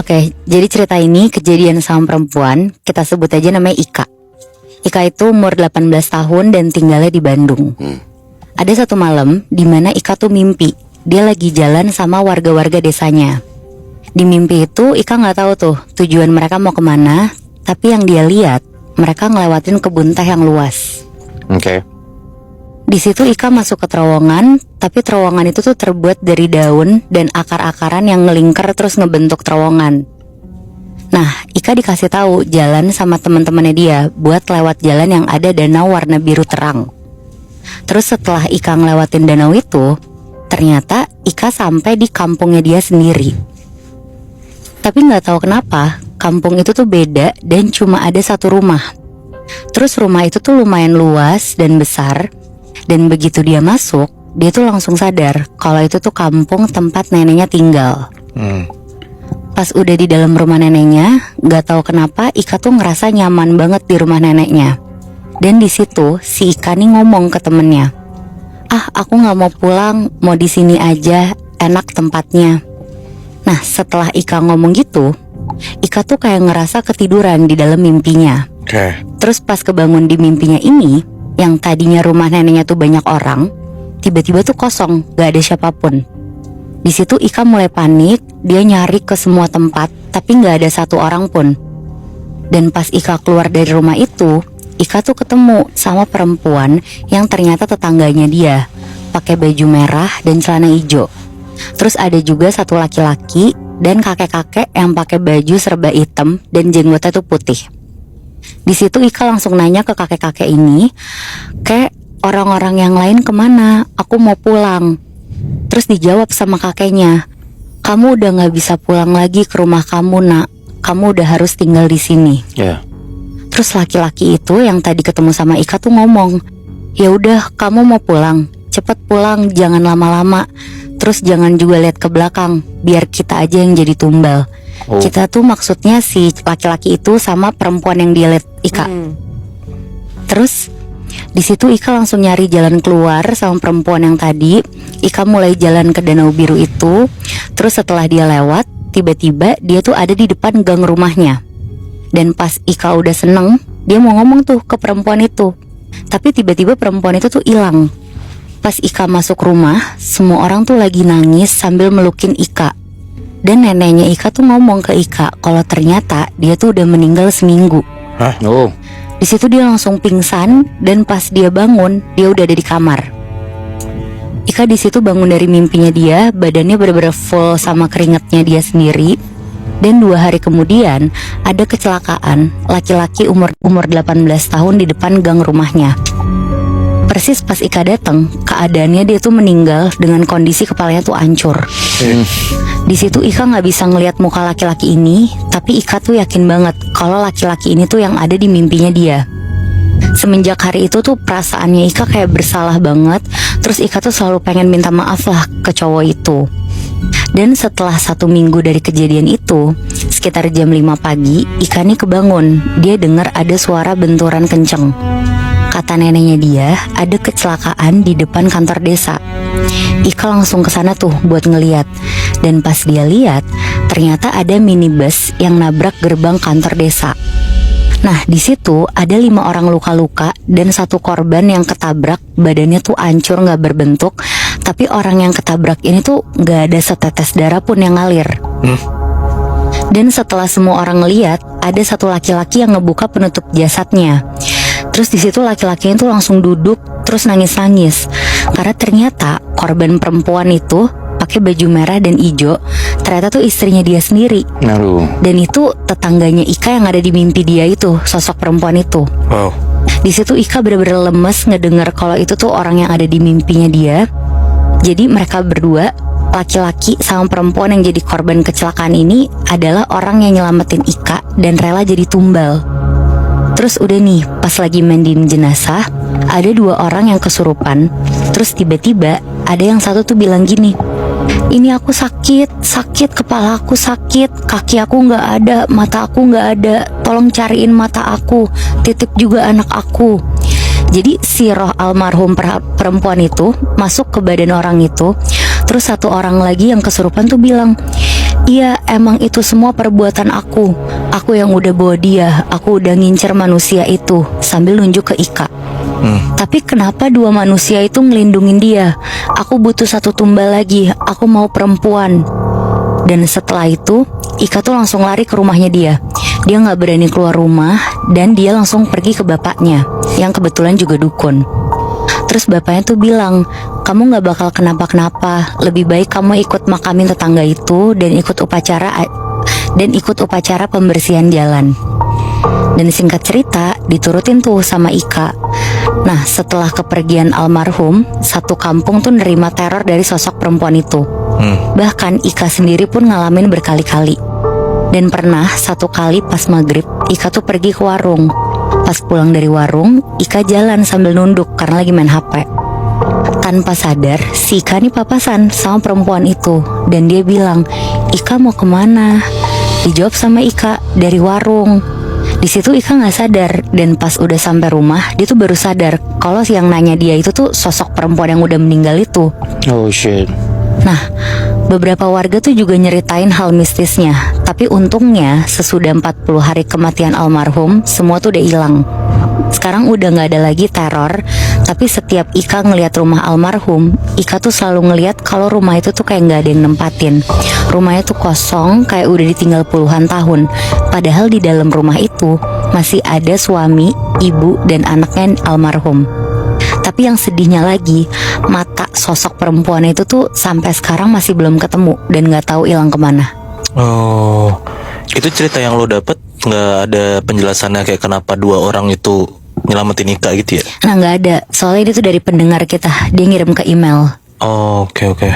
Oke, jadi cerita ini kejadian sama perempuan, kita sebut aja namanya Ika. Ika itu umur 18 tahun dan tinggalnya di Bandung. Ada satu malam di mana Ika tuh mimpi, dia lagi jalan sama warga-warga desanya. Di mimpi itu Ika nggak tahu tuh tujuan mereka mau kemana, tapi yang dia lihat mereka ngelewatin kebun teh yang luas. Oke. Di situ Ika masuk ke terowongan, tapi terowongan itu tuh terbuat dari daun dan akar-akaran yang ngelingkar terus ngebentuk terowongan. Nah, Ika dikasih tahu jalan sama teman-temannya dia buat lewat jalan yang ada danau warna biru terang. Terus setelah Ika ngelewatin danau itu, ternyata Ika sampai di kampungnya dia sendiri. Tapi nggak tahu kenapa, kampung itu tuh beda dan cuma ada satu rumah. Terus rumah itu tuh lumayan luas dan besar. Dan begitu dia masuk, dia tuh langsung sadar kalau itu tuh kampung tempat neneknya tinggal. Pas udah di dalam rumah neneknya, gak tahu kenapa Ika tuh ngerasa nyaman banget di rumah neneknya. Dan di situ si Ika nih ngomong ke temennya, aku nggak mau pulang, mau di sini aja, enak tempatnya. Nah setelah Ika ngomong gitu, Ika tuh kayak ngerasa ketiduran di dalam mimpinya. Terus pas kebangun di mimpinya ini, yang tadinya rumah neneknya tuh banyak orang, tiba-tiba tuh kosong, gak ada siapapun. Di situ Ika mulai panik, dia nyari ke semua tempat, tapi gak ada satu orang pun. Dan pas Ika keluar dari rumah itu, Ika tuh ketemu sama perempuan yang ternyata tetangganya dia, pakai baju merah dan celana hijau. Terus ada juga satu laki-laki dan kakek-kakek yang pakai baju serba hitam dan jenggotnya tuh putih. Di situ Ika langsung nanya ke kakek-kakek ini, "Kek, orang-orang yang lain kemana? Aku mau pulang." Terus dijawab sama kakeknya, "Kamu udah gak bisa pulang lagi ke rumah kamu, nak. Kamu udah harus tinggal di sini." Terus laki-laki itu yang tadi ketemu sama Ika tuh ngomong, "Ya udah, kamu mau pulang, cepet pulang, jangan lama-lama. Terus jangan juga lihat ke belakang, biar kita aja yang jadi tumbal." Kita tuh maksudnya si laki-laki itu sama perempuan yang dia lihat Ika. Terus di situ Ika langsung nyari jalan keluar sama perempuan yang tadi. Ika mulai jalan ke danau biru itu. Terus setelah dia lewat, tiba-tiba dia tuh ada di depan gang rumahnya. Dan pas Ika udah seneng, dia mau ngomong tuh ke perempuan itu. Tapi tiba-tiba perempuan itu tuh hilang. Pas Ika masuk rumah, semua orang tuh lagi nangis sambil melukin Ika. Dan neneknya Ika tuh ngomong ke Ika kalau ternyata dia tuh udah meninggal seminggu. Di situ dia langsung pingsan dan pas dia bangun, dia udah ada di kamar. Ika di situ bangun dari mimpinya dia, badannya benar-benar full sama keringatnya dia sendiri. Dan 2 hari kemudian ada kecelakaan laki-laki umur 18 tahun di depan gang rumahnya. Persis pas Ika datang, keadaannya dia tuh meninggal dengan kondisi kepalanya tuh hancur. Di situ Ika nggak bisa ngelihat muka laki-laki ini, tapi Ika tuh yakin banget kalau laki-laki ini tuh yang ada di mimpinya dia. Semenjak hari itu tuh perasaannya Ika kayak bersalah banget. Terus Ika tuh selalu pengen minta maaf lah ke cowok itu. Dan setelah 1 minggu dari kejadian itu, sekitar jam 5 pagi, Ika nih kebangun. Dia dengar ada suara benturan kenceng. Kata neneknya dia, ada kecelakaan di depan kantor desa. Ika langsung ke sana tuh buat ngeliat. Dan pas dia lihat, ternyata ada minibus yang nabrak gerbang kantor desa. Nah di situ ada 5 orang luka-luka dan 1 korban yang ketabrak, badannya tuh hancur nggak berbentuk. Tapi orang yang ketabrak ini tuh nggak ada setetes darah pun yang ngalir. Dan setelah semua orang ngeliat, ada 1 laki-laki yang ngebuka penutup jasadnya. Terus di situ laki-lakinya tuh langsung duduk terus nangis-nangis karena ternyata korban perempuan itu pakai baju merah dan hijau, ternyata tuh istrinya dia sendiri. Dan itu tetangganya Ika yang ada di mimpi dia itu, sosok perempuan itu. Di situ Ika bener-bener lemes ngedengar kalau itu tuh orang yang ada di mimpinya dia. Jadi mereka berdua, laki-laki sama perempuan yang jadi korban kecelakaan ini adalah orang yang nyelamatin Ika dan rela jadi tumbal. Terus udah nih, pas lagi mandiin jenazah, ada 2 orang yang kesurupan. Terus tiba-tiba ada yang satu tuh bilang gini, "Ini aku sakit, kepala aku sakit, kaki aku gak ada, mata aku gak ada, tolong cariin mata aku, titip juga anak aku." Jadi si roh almarhum perempuan itu masuk ke badan orang itu. Terus 1 orang lagi yang kesurupan tuh bilang, Iya, emang itu semua perbuatan aku. Aku yang udah bawa dia, aku udah ngincer manusia itu, sambil nunjuk ke Ika. Tapi kenapa dua manusia itu ngelindungin dia? Aku butuh satu tumbal lagi, aku mau perempuan. Dan setelah itu, Ika tuh langsung lari ke rumahnya dia. Dia gak berani keluar rumah, dan dia langsung pergi ke bapaknya, yang kebetulan juga dukun. Terus bapaknya tuh bilang, kamu gak bakal kenapa-kenapa, lebih baik kamu ikut makamin tetangga itu dan ikut upacara pembersihan jalan. Dan singkat cerita, diturutin tuh sama Ika. Nah, setelah kepergian almarhum, satu kampung tuh nerima teror dari sosok perempuan itu. Bahkan Ika sendiri pun ngalamin berkali-kali. Dan pernah satu kali pas maghrib, Ika tuh pergi ke warung. Pas pulang dari warung, Ika jalan sambil nunduk karena lagi main HP. Tanpa sadar, si Ika nih papasan sama perempuan itu. Dan dia bilang, Ika mau kemana? Dijawab sama Ika, dari warung. Di situ Ika nggak sadar, dan pas udah sampai rumah, dia tuh baru sadar kalau yang nanya dia itu tuh sosok perempuan yang udah meninggal itu. Oh shit. Nah, beberapa warga tuh juga nyeritain hal mistisnya. Tapi untungnya sesudah 40 hari kematian almarhum, semua tuh udah hilang. Sekarang udah gak ada lagi teror. Tapi setiap Ika ngelihat rumah almarhum, Ika tuh selalu ngelihat kalau rumah itu tuh kayak gak ada yang nempatin. Rumahnya tuh kosong, kayak udah ditinggal puluhan tahun. Padahal di dalam rumah itu masih ada suami, ibu, dan anaknya almarhum. Tapi yang sedihnya lagi, mata sosok perempuan itu tuh sampai sekarang masih belum ketemu dan gak tahu hilang kemana. Oh, itu cerita yang lo dapet nggak ada penjelasannya kayak kenapa dua orang itu nyelamatin Ika gitu ya? Nah, gak ada, soalnya itu dari pendengar kita, dia ngirim ke email. Oh, oke.